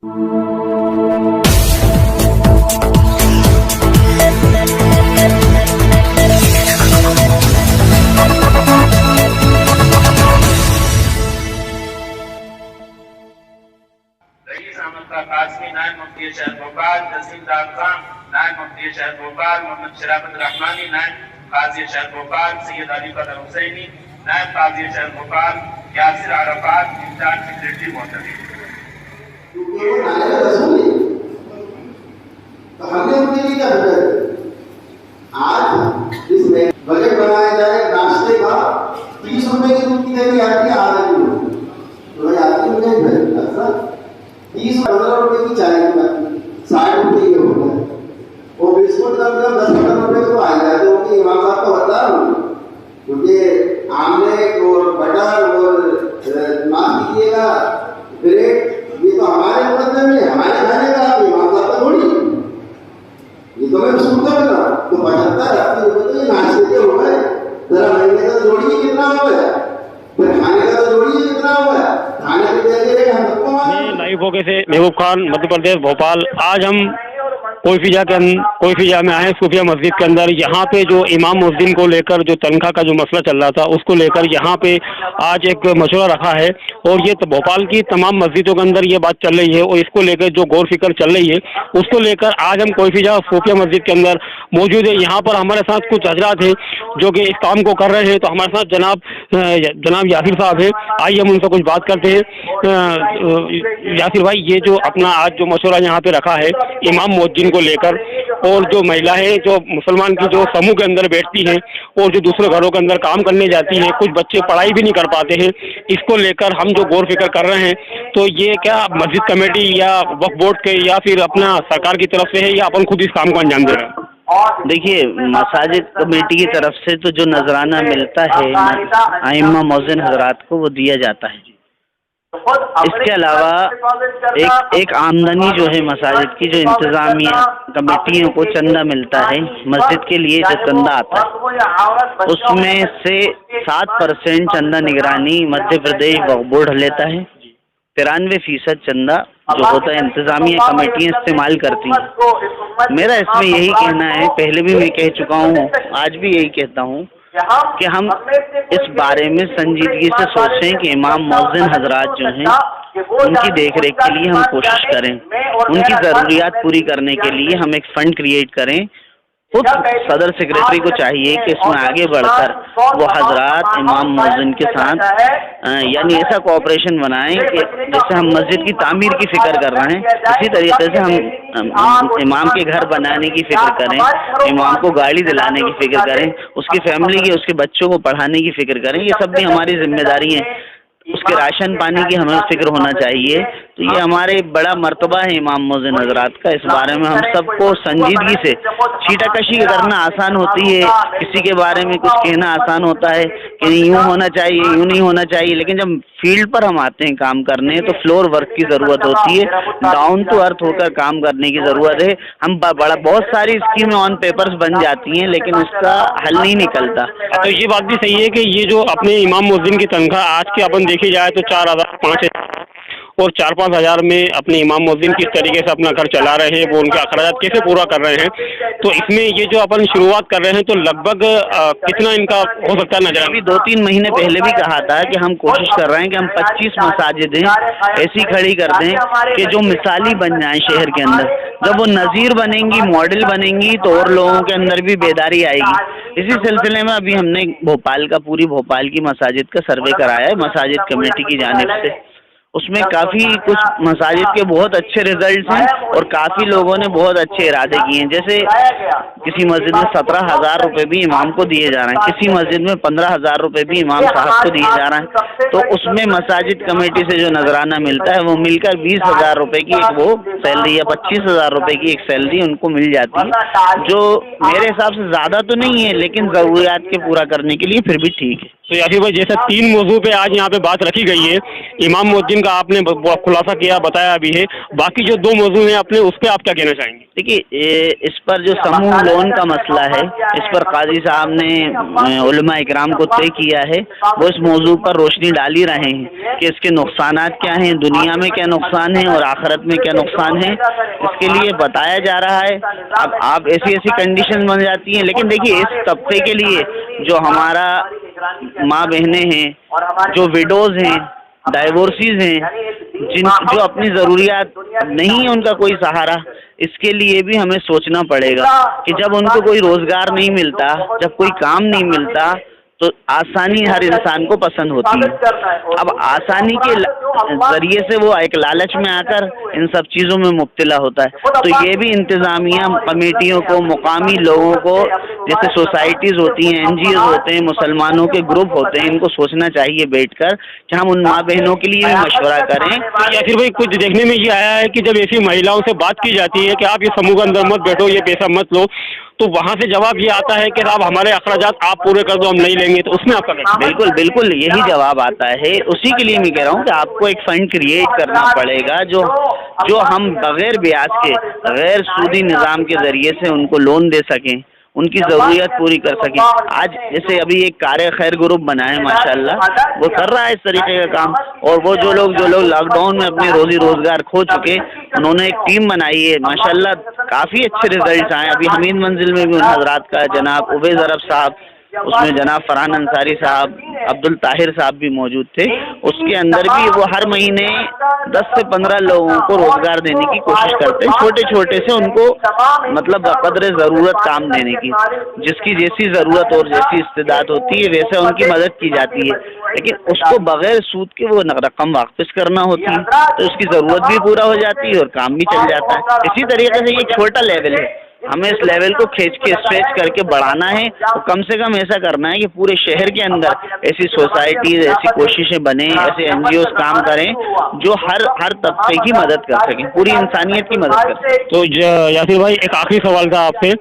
قاسمی نائب مفتی شہر بھوپال، تحصیلدار خان نائب مفتی شہر بھوپال، محمد شرافت رحمانی نائب قاضی شہر بھوپال، سید علی قدر حسینی نائب قاضی شہر بھوپال، یاسر عرفات انچارج سیکریٹری محترم۔ تو ہم نے ان کے لیے کیا بجٹ آج اس میں بجٹ بنایا جائے ناشتے کا 30 روپے کی دودھ کی تھیلی آتی ہے آدھا کلو، تو بھائی آتی نہیں ہے اصل 30-15 روپے کی چائے کی بات 60 روپے کی ہو گیا، وہ بسکٹ کا مطلب 10-15 روپے تو آ جائے تو کہ امام صاحب کو بتا رہا ہوں، کیونکہ آملیٹ اور بٹر اور معاف کیجیے گا بریڈ یہ تو ہمارے مقدمے میں ہمارے کھانے کا امام صاحب کا تھوڑی، یہ تو میں رسول کا بنا تو 75-80 روپے تو یہ ناشتے کے ہو گئے، ذرا مہینے کا جوڑیے کتنا ہو گیا، پھر کھانے کا تو جوڑیے کتنا ہو گیا، کھانے کے لیے ہم سب کو لائیو فوکس سے محبوب خان، مدھیہ پردیش، بھوپال۔ آج ہم کوئفی جا میں آئے صوفیہ مسجد کے اندر۔ یہاں پہ جو امام مؤذن کو لے کر جو تنخواہ کا جو مسئلہ چل رہا تھا اس کو لے کر یہاں پہ آج ایک مشورہ رکھا ہے، اور یہ بھوپال کی تمام مسجدوں کے اندر یہ بات چل رہی ہے، اور اس کو لے کر جو غور فکر چل رہی ہے اس کو لے کر آج ہم کوئفی جا صوفیہ مسجد کے اندر موجود ہے۔ یہاں پر ہمارے ساتھ کچھ حضرات ہیں جو کہ اس کام کو کر رہے ہیں، تو ہمارے ساتھ جناب یاسر صاحب ہیں، آئیے ہم ان سے کچھ بات کرتے ہیں۔ یاسر بھائی، یہ جو اپنا آج جو مشورہ یہاں پہ رکھا ہے امام مؤذن کو لے کر، اور جو مہیلائیں جو مسلمان کی جو سموہ کے اندر بیٹھتی ہیں اور جو دوسرے گھروں کے اندر کام کرنے جاتی ہیں، کچھ بچے پڑھائی بھی نہیں کر پاتے ہیں، اس کو لے کر ہم جو غور فکر کر رہے ہیں، تو یہ کیا مسجد کمیٹی یا وقف بورڈ کے یا پھر اپنا سرکار کی طرف سے ہے، یا اپن خود اس کام کو انجام دے رہے ہیں؟ دیکھیے، مساجد کمیٹی کی طرف سے تو جو نذرانہ ملتا ہے ائمہ مؤذن حضرات کو وہ دیا جاتا ہے۔ اس کے علاوہ ایک آمدنی جو ہے مساجد کی، جو انتظامیہ کمیٹیوں کو چندہ ملتا ہے مسجد کے لیے، جو چندہ آتا ہے اس میں سے 7% چندہ نگرانی مدھیہ پردیش وقف بورڈ لیتا ہے، 93% چندہ جو ہوتا ہے انتظامیہ کمیٹیاں استعمال کرتی ہیں۔ میرا اس میں یہی کہنا ہے، پہلے بھی میں کہہ چکا ہوں، آج بھی یہی کہتا ہوں کہ ہم اس بارے میں سنجیدگی سے سوچیں کہ امام مؤذن حضرات جو ہیں ان کی دیکھ ریکھ کے لیے ہم کوشش کریں، ان کی ضروریات پوری کرنے کے لیے ہم ایک فنڈ کریٹ کریں۔ خود صدر سیکریٹری کو چاہیے کہ اس میں آگے بڑھ کر وہ حضرات امام مؤذن کے ساتھ یعنی ایسا کوآپریشن بنائیں کہ جیسے ہم مسجد کی تعمیر کی فکر کر رہے ہیں، اسی طریقے سے ہم امام کے گھر بنانے کی فکر کریں، امام کو گاڑی دلانے کی فکر کریں، اس کی فیملی کی، اس کے بچوں کو پڑھانے کی فکر کریں۔ یہ سب بھی ہماری ذمہ داری ہیں۔ اس کے راشن پانی کی ہمیں فکر ہونا چاہیے۔ تو یہ ہمارے بڑا مرتبہ ہے امام مؤذن حضرات کا، اس بارے میں ہم سب کو سنجیدگی سے، چھیٹا کشی کرنا آسان ہوتی ہے، کسی کے بارے میں کچھ کہنا آسان ہوتا ہے کہ یوں ہونا چاہیے، یوں نہیں ہونا چاہیے، لیکن جب فیلڈ پر ہم آتے ہیں کام کرنے تو فلور ورک کی ضرورت ہوتی ہے، ڈاؤن ٹو ارتھ ہو کر کام کرنے کی ضرورت ہے۔ ہم بہت ساری اسکیمیں آن پیپرز بن جاتی ہیں لیکن اس کا حل نہیں نکلتا۔ تو یہ بات بھی صحیح ہے کہ یہ جو اپنے امام مؤذن کی تنخواہ آج کے اپن دیکھی جائے تو 4,000 5,000 اور 4-5 ہزار میں اپنے امام مؤذن کس طریقے سے اپنا گھر چلا رہے ہیں، وہ ان کے اخراجات کیسے پورا کر رہے ہیں، تو اس میں یہ جو اپن شروعات کر رہے ہیں تو لگ بھگ کتنا ان کا ہو سکتا ہے نظر؟ ابھی 2-3 مہینے پہلے بھی کہا تھا کہ ہم کوشش کر رہے ہیں کہ ہم 25 مساجدیں ایسی کھڑی کر دیں کہ جو مثالی بن جائیں شہر کے اندر۔ جب وہ نظیر بنیں گی، ماڈل بنیں گی تو اور لوگوں کے اندر بھی بیداری آئے گی۔ اسی سلسلے میں ابھی ہم نے پوری بھوپال کی مساجد کا سروے کرایا ہے مساجد کمیٹی کی جانب سے۔ اس میں کافی کچھ مساجد کے بہت اچھے ریزلٹس ہیں اور کافی لوگوں نے بہت اچھے ارادے کیے ہیں۔ جیسے کسی مسجد میں 17,000 روپے بھی امام کو دیے جا رہے ہیں، کسی مسجد میں 15,000 روپے بھی امام صاحب کو دیے جا رہے ہیں، تو اس میں مساجد کمیٹی سے جو نذرانہ ملتا ہے وہ مل کر 20,000 روپے کی ایک وہ سیلری یا 25,000 روپے کی ایک سیلری ان کو مل جاتی ہے، جو میرے حساب سے زیادہ تو نہیں ہے لیکن ضروریات کے پورا کرنے کے لیے پھر بھی ٹھیک ہے۔ तो यासिर भाई जैसे 3 मौजू पे आज यहाँ पे बात रखी गई है, इमाम मुअज्जिन का आपने खुलासा किया, बताया अभी है, बाकी जो 2 मौजू हैं अपने उस पर आप क्या कहना चाहेंगे? देखिए, इस पर जो समूह लोन का मसला है, इस पर काजी साहब ने उलमा इकराम को तय किया है, वो इस मौजू पर रोशनी डाल ही रहे हैं कि इसके नुकसानात क्या हैं, दुनिया में क्या नुकसान है और आखिरत में क्या नुकसान है, इसके लिए बताया जा रहा है। अब आप ऐसी कंडीशन बन जाती हैं, लेकिन देखिए इस तबके के लिए जो हमारा माँ बहनें हैं, जो विडोज हैं, डाइवोर्सीज हैं, जो अपनी ज़रूरियात नहीं है उनका कोई सहारा, इसके लिए भी हमें सोचना पड़ेगा कि जब उनको कोई रोज़गार नहीं मिलता, जब कोई काम नहीं मिलता, तो आसानी हर इंसान को पसंद होती है। अब आसानी के ज़रिए से वो एक लालच में आकर इन सब चीज़ों में मुब्तला होता है। तो ये भी इंतज़ामिया कमेटियों को, मुकामी लोगों को, जैसे सोसाइटीज़ होती हैं, NGOs होते हैं, मुसलमानों के ग्रुप होते हैं, इनको सोचना चाहिए बैठकर कि हम उन माँ बहनों के लिए भी मशवरा करें। या फिर भाई कुछ देखने में ये आया है कि जब ऐसी महिलाओं से बात की जाती है कि आप ये समूह के अंदर मत बैठो, ये पैसा मत लो, तो वहाँ से जवाब ये आता है कि साहब हमारे अखराजात आप पूरे कर दो, हम नहीं लेंगे। तो उसमें आपका बिल्कुल बिल्कुल यही जवाब आता है। उसी के लिए मैं कह रहा हूँ कि आपको एक फंड क्रिएट करना पड़ेगा जो हम बगैर ब्याज के, गैर सूदी निज़ाम के ज़रिए से उनको लोन दे सकें, उनकी ज़रूरियत पूरी कर सकें। आज जैसे अभी एक कार्य खैर ग्रुप बना है, माशाल्लाह, वो कर रहा है इस तरीके का काम। और वो जो लोग लॉकडाउन में अपने रोजी रोज़गार खो चुके, उन्होंने एक टीम बनाई है, माशाल्लाह काफ़ी अच्छे रिजल्ट आए। अभी हमीद मंजिल में भी उन हजरात का जनाब उवैस अरब साहब, उसमें जनाब फरहान अंसारी साहब, अब्दुल ताहिर साहब भी मौजूद थे। उसके अंदर भी वो हर महीने 10 से 15 लोगों को रोजगार देने की कोशिश करते हैं, छोटे छोटे से उनको, मतलब बक़द्र ज़रूरत काम देने की। जिसकी जैसी ज़रूरत और जैसी इस्तेदाद होती है वैसे उनकी मदद की जाती है, लेकिन उसको बगैर सूद के वो रकम वापस करना होती है, तो उसकी ज़रूरत भी पूरा हो जाती है और काम भी चल जाता है। इसी तरीके से ये एक छोटा लेवल है, हमें इस लेवल को खींच के स्ट्रेच करके बढ़ाना है। और कम से कम ऐसा करना है कि पूरे शहर के अंदर ऐसी सोसाइटीज़, ऐसी कोशिशें बने, ऐसे NGOs काम करें जो हर तबके की मदद कर सकें, पूरी इंसानियत की मदद कर सकें। तो यासिर भाई एक आखिरी सवाल था आपसे,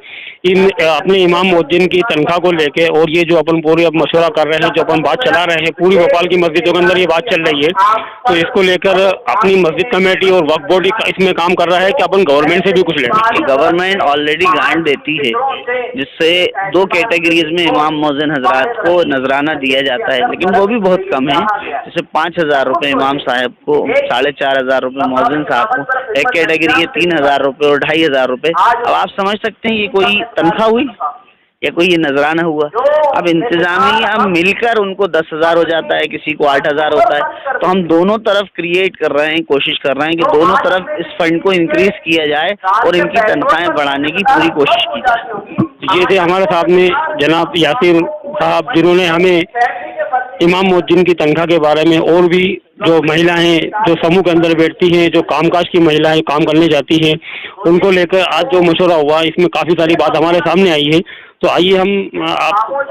अपने इमाम मुअज्जिन की तनख्वाह को लेके, और ये जो अपन पूरी अब मशवरा कर रहे हैं, जो अपन बात चला रहे हैं, पूरी भोपाल की मस्जिदों के अंदर ये बात चल रही है, तो इसको लेकर अपनी मस्जिद कमेटी और वक्फ बोर्ड इसमें काम कर रहा है कि अपन गवर्नमेंट से भी कुछ लेंगे? गवर्नमेंट ऑलरेडी ग्रांट देती है, जिससे 2 कैटेगरीज में इमाम मुअज्जिन हजरात को नजराना दिया जाता है, लेकिन वो भी बहुत कम है। जैसे 5,000 रुपये इमाम साहब को, 4,500 रुपये मुअज्जिन साहब को, एक कैटेगरी है 3,000 रुपये और 2,500 रुपये। अब आप समझ सकते हैं ये कोई तनख्वाह हुई या कोई ये नजराना हुआ? अब इंतजामिया मिलकर उनको 10,000 हो जाता है, किसी को 8,000 होता है। तो हम दोनों तरफ क्रिएट कर रहे हैं, कोशिश कर रहे हैं कि दोनों तरफ इस फंड को इंक्रीज किया जाए और इनकी तनख्वाहें बढ़ाने की पूरी कोशिश की जाए। ये थे हमारे साथ में जनाब यासिर साहब, जिन्होंने हमें इमाम मुअज्जिन की तनख्वाह के बारे में, और भी जो महिलाएं जो समूह के अंदर बैठती हैं, जो कामकाज की महिलाएं काम करने जाती हैं, उनको लेकर आज जो मशवरा हुआ, इसमें काफ़ी सारी बात हमारे सामने आई है। तो आइए हम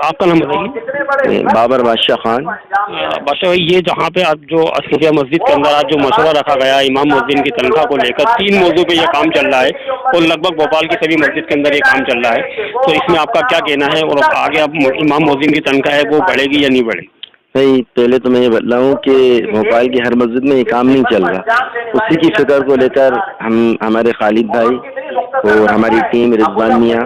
आपका नाम बताइए। बाबर बादशाह खान। बादशाह भाई, ये जहाँ पे आज जो अशरफिया मस्जिद के अंदर आज जो मशवरा रखा गया इमाम मुअज्जिन की तनख्वाह को लेकर, 3 मौजू पे ये काम चल रहा है और लगभग भोपाल की सभी मस्जिद के अंदर ये काम चल रहा है, तो इसमें आपका क्या कहना है और आगे अब इमाम मुअज्जिन की तनख्वाह है वो बढ़ेगी या नहीं बढ़ेगी? नहीं, पहले तो मैं ये बताऊँ कि भोपाल की हर मस्जिद में ये काम नहीं चल रहा। उसी की फिक्र को लेकर हमारे खालिद भाई और हमारी टीम, रिजवान मियाँ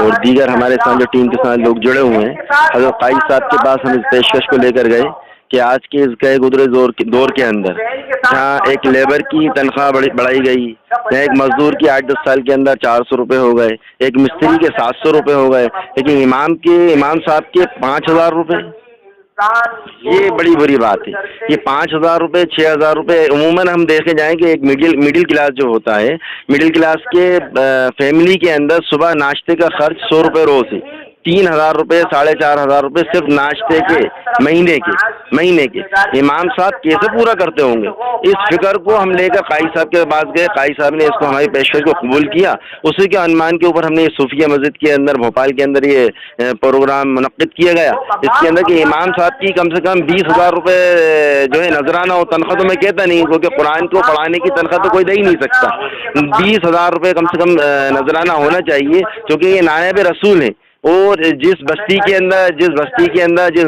और दीगर हमारे साथ जो टीम के साथ लोग जुड़े हुए हैं, हज़रत काजी साहब के पास हम इस पेशकश को लेकर गए कि आज के इस गए गुजरे दौर के अंदर जहाँ एक लेबर की तनख्वाह बढ़ाई गई, जहाँ एक मजदूर की 8-10 साल के अंदर 400 रुपये हो गए, एक मिस्त्री के 700 रुपये हो गए, लेकिन इमाम साहब के 5,000 रुपये, ये बड़ी बुरी बात है। ये 5,000 रुपये, 6,000 रुपये, उमूमन हम देखे जाएं कि एक मिडिल क्लास जो होता है, मिडिल क्लास के फैमिली के अंदर सुबह नाश्ते का खर्च 100 रुपये रोज़ है, 3,000 रुपये, 4,500 रुपये सिर्फ नाश्ते के महीने के इमाम साहब कैसे पूरा करते होंगे? इस फिक्र को हम लेकर काजी साहब के पास गए। काजी साहब ने इसको हमारी पेशकश को कबूल किया। उसी के अनुमान के ऊपर हमने ये सूफिया मस्जिद के अंदर, भोपाल के अंदर ये प्रोग्राम मुनक्किद किया गया, इसके अंदर कि इमाम साहब की कम से कम 20,000 रुपये जो है नजराना हो। तनख्वाह तो मैं कहता नहीं, क्योंकि कुरान को पढ़ाने की तनख्वाह तो कोई दे ही नहीं सकता। 20,000 रुपये कम से कम नजराना होना चाहिए, क्योंकि ये नायब रसूल है اور जिस बस्ती के अंदर जिस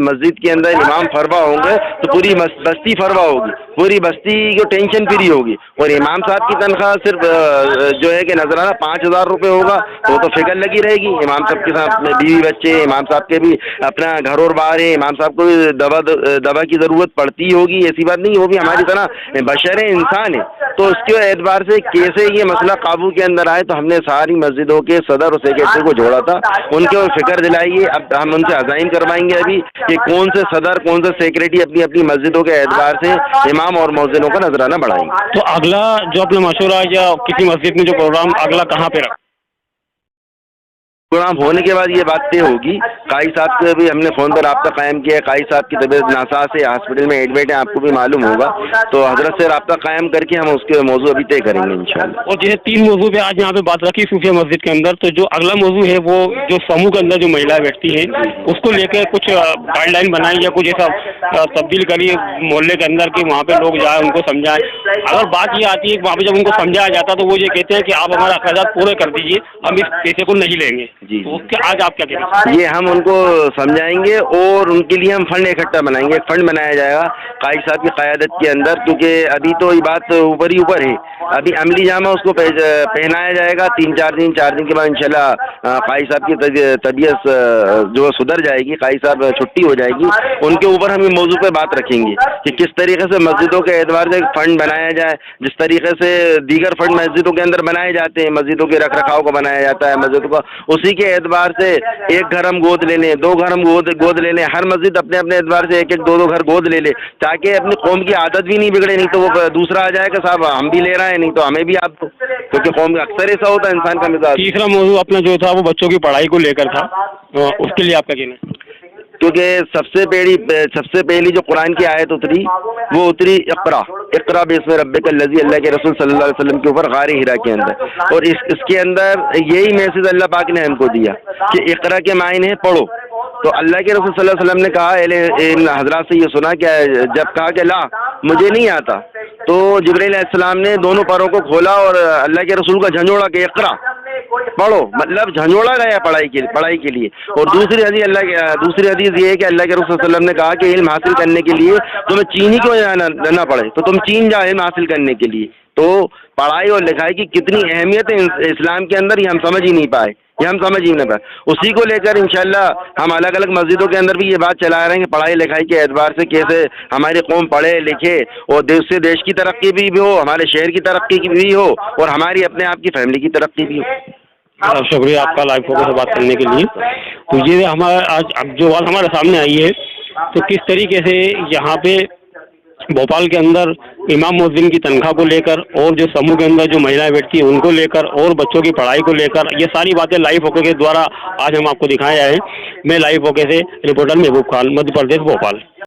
मस्जिद के अंदर इमाम फरवा होंगे तो पूरी बस्ती फरवा होगी, पूरी बस्ती को टेंशन फ्री होगी। और इमाम साहब की तनख्वाह सिर्फ जो है कि नजराना 5,000 रुपये होगा तो फिक्र लगी रहेगी। इमाम साहब के साथ में बीवी बच्चे, इमाम साहब के भी अपना घर और बाहर है, इमाम साहब को भी दवा की ज़रूरत पड़ती होगी, ऐसी बात नहीं, वो भी हमारी तरह बशर इंसान है। तो उसके एतबार से कैसे ये मसला काबू के अंदर आए, तो हमने सारी मस्जिदों के सदर और सेक्रेटरी को जोड़ा था, उनके फिक्र दिलाइए। अब हम उनसे अज़ाइन करवाएंगे अभी कि कौन से सदर कौन से सेक्रेटरी अपनी अपनी मस्जिदों के एतबार से इमाम और मौज़िनों का नजराना बढ़ाएंगे। तो अगला जो अपना मशवरा या किसी मस्जिद में जो प्रोग्राम अगला कहाँ पे रखा? प्रोग्राम होने के बाद ये बात तय होगी। काई साहब से भी हमने फ़ोन पर रब्ता कायम किया है, काई साहब की तबीयत नासाज है, हॉस्पिटल में एडमिट है, आपको भी मालूम होगा, तो हजरत से रब्ता कायम करके हम उसके मौजू अभी तय करेंगे इंशाअल्लाह। और जैसे 3 मौजू पे आज यहाँ पे बात रखी सूफिया मस्जिद के अंदर, तो जो अगला मौजू है वो जो समूह के अंदर जो महिलाएं बैठती हैं उसको लेकर कुछ गाइडलाइन बनाई या कुछ ऐसा तब्दील करिए मोहल्ले के अंदर कि वहाँ पे लोग जाए उनको समझाएं। अगर बात ये आती है कि वहाँ पे जब उनको समझाया जाता है तो वो ये कहते हैं कि आप हमारा अखराजात पूरे कर दीजिए, हम इस पैसे को नहीं लेंगे। जी, तो उसके आज आप क्या कहेंगे? ये हम उनको समझाएंगे और उनके लिए हम फंड इकट्ठा बनाएंगे। एक फंड बनाया जाएगा काई साहब की क़यादत के अंदर, क्योंकि अभी तो ये बात ऊपर ही ऊपर है। अभी अमली जामा उसको पहनाया जाएगा, 4 दिन के बाद इंशाल्लाह काई साहब की तबीयत जो सुधर जाएगी, काई साहब छुट्टी हो जाएगी, उनके ऊपर हम मौजू पे बात रखेंगे कि किस तरीके से मस्जिदों के एतबार से फंड बनाया जाए, जिस तरीके से दीगर फंड मस्जिदों के अंदर बनाए जाते हैं, मस्जिदों के रख रखाव को बनाया जाता है मस्जिदों का, उसी के एतबार से एक घर हम गोद ले लें, 2 घर हम गोद ले लें, हर मस्जिद अपने अपने एतबार से 1-1 2-2 घर गोद ले ले, ताकि अपनी कौम की आदत भी नहीं बिगड़े। नहीं तो वो दूसरा आ जाएगा साहब हम भी ले रहे हैं, नहीं तो हमें भी आपको, क्योंकि कौम में अक्सर ऐसा होता है इंसान का मिजाज। तीसरा मौजू अपना जो था वो बच्चों की पढ़ाई को लेकर था, उसके लिए आपका कहना है? क्योंकि सबसे पहली जो कुरान की आयत उतरी वो उतरी इक़रा बिस्मि रब्बिकल्लज़ी, अल्लाह के रसूल सल्लल्लाहु अलैहि वसल्लम के ऊपर गारे हिरा के अंदर। और इसके अंदर यही मैसेज अल्लाह पाक ने हमको दिया कि इक़रा के मायने है पढ़ो। तो अल्लाह के रसूल सल्लल्लाहु अलैहि वसल्लम ने कहा, इन हजरात से ये सुना क्या, जब कहा कि ला मुझे नहीं आता, तो जिब्रील अलैहिस्सलाम ने दोनों पैरों को खोला और अल्लाह के रसूल का झंझोड़ा कि इक़रा पढ़ो, मतलब झंझोड़ा गया पढ़ाई के लिए। और दूसरी हदीस ये है कि अल्लाह के रसूल सल्लल्लाहु अलैहि वसल्लम ने कहा कि इल्म हासिल करने के लिए तुम्हें चीन ही क्यों जाना पड़े, तो तुम चीन जाओ इल्म हासिल करने के लिए। तो पढ़ाई और लिखाई की कितनी अहमियत है इस्लाम के अंदर, ये हम समझ ही नहीं पाए। उसी को लेकर इंशाल्लाह हम अलग अलग मस्जिदों के अंदर भी ये बात चला रहे हैं कि पढ़ाई लिखाई के एतबार से कैसे हमारी कौम पढ़े लिखे और देश से देश की तरक्की भी हो, हमारे शहर की तरक्की भी हो और हमारी अपने आप की फैमिली की तरक्की भी हो। शुक्रिया आपका लाइव फोकस से बात करने के लिए। तो ये हमारा आज अब जो बात हमारे सामने आई है, तो किस तरीके से यहाँ पे भोपाल के अंदर इमाम मुअज्जिन की तनख्वाह को लेकर और जो समूह के अंदर जो महिलाएं बैठती हैं उनको लेकर और बच्चों की पढ़ाई को लेकर, ये सारी बातें लाइव फोकस के द्वारा आज हम आपको दिखाए हैं। मैं लाइव फोकस से रिपोर्टर महबूब खान, मध्य प्रदेश, भोपाल।